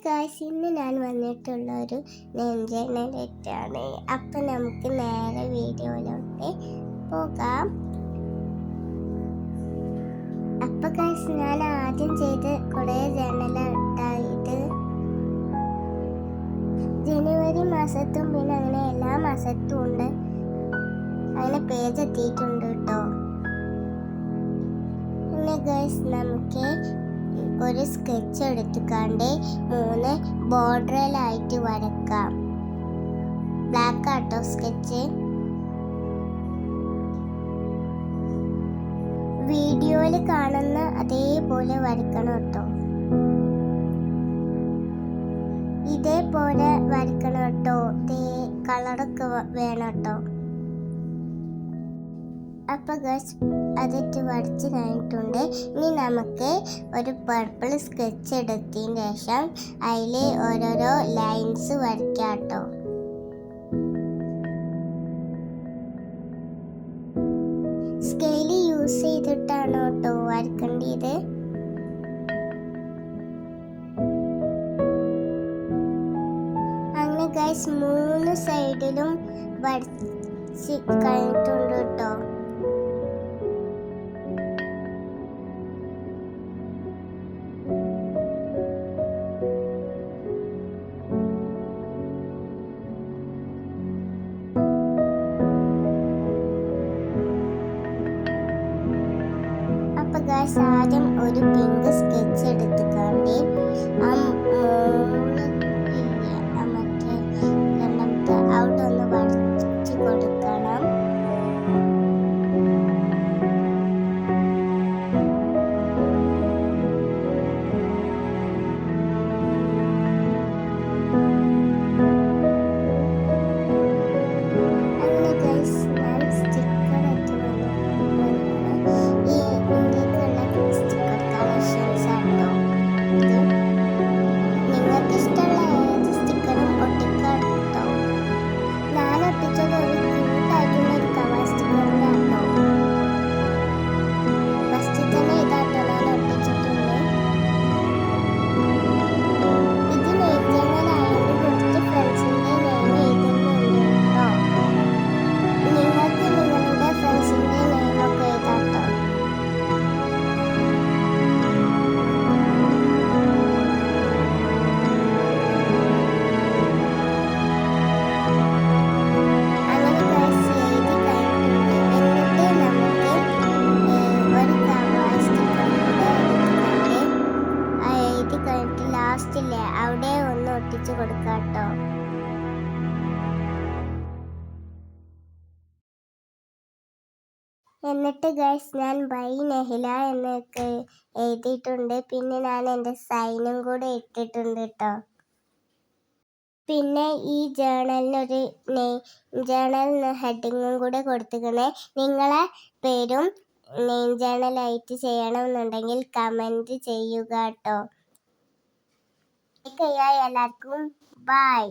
Guys, ഇന്ന് ഞാൻ വന്നിട്ടുള്ള ഒരു നെഞ്ചാണ്. അപ്പം നമുക്ക് നേരെ വീഡിയോയിലോട്ട് പോകാം. അപ്പം ഗായ്സ്, ഞാൻ ആദ്യം ചെയ്ത് കുറേ ജേണലുണ്ടായത് ജനുവരി മാസത്തും പിന്നെ അങ്ങനെ എല്ലാ മാസത്തും ഉണ്ട്. അങ്ങനെ പേജ് എത്തിയിട്ടുണ്ട് കേട്ടോ. പിന്നെ ഗായ്സ്, നമുക്ക് ഒരു സ്കെച്ച് എടുത്തുകൊണ്ട് 3 ബോർഡറിലായിട്ട് വരക്കാം. ബ്ലാക്ക് ആട്ടോ സ്കെച്ച്. വീഡിയോയിൽ കാണുന്ന അതേപോലെ വരക്കണം കേട്ടോ. ഇതേപോലെ വരക്കണം കേട്ടോ. കളറൊക്കെ വേണം കേട്ടോ. അപ്പൊ ഗൈസ്, അതിട്ട് വരച്ച് കഴിഞ്ഞിട്ടുണ്ട്. ഇനി നമുക്ക് ഒരു പർപ്പിൾ സ്കെച്ച് എടുത്തതിന് ശേഷം അതിൽ ഓരോരോ ലൈൻസ് വരയ്ക്കാം കേട്ടോ. സ്കെയിൽ യൂസ് ചെയ്തിട്ടാണ് കേട്ടോ വരക്കേണ്ടത്. അങ്ങനെ ഗൈസ്, 3 സൈഡിലും വരച്ച് കഴിഞ്ഞിട്ടുണ്ട് കേട്ടോ. ഗൈസ്, ആദ്യം ഒരു പിങ്ക് സ്കെച്ച് എടുത്തുകൊണ്ട് മറ്റേ രണ്ടാമത്തെ അവിടെ ഒന്ന് വരച്ച് കൊടുക്കണം. അങ്ങനെ ഗൈസ്, ഞാൻ സ്റ്റിക്കർ ആയിട്ട് ലാസ്റ്റില്ലേ അവിടെ ഒന്ന് ഒട്ടിച്ചു കൊടുക്കാട്ടോ. എന്നിട്ട് ഗൈസ്, ഞാൻ ബൈ നെഹില എന്നൊക്കെ എഴുതിയിട്ടുണ്ട്. പിന്നെ ഞാൻ എൻ്റെ സൈനും കൂടെ ഇട്ടിട്ടുണ്ട് കേട്ടോ. പിന്നെ ഈ ജേണലിനൊരു ജേണലിന് ഹെഡിങ്ങും കൂടെ കൊടുത്തിരിക്കണേ. നിങ്ങളെ പേരും നെയിം ജേണലായിട്ട് ചെയ്യണമെന്നുണ്ടെങ്കിൽ കമൻറ്റ് ചെയ്യുക കേട്ടോ. എല്ലാവർക്കും ബൈ.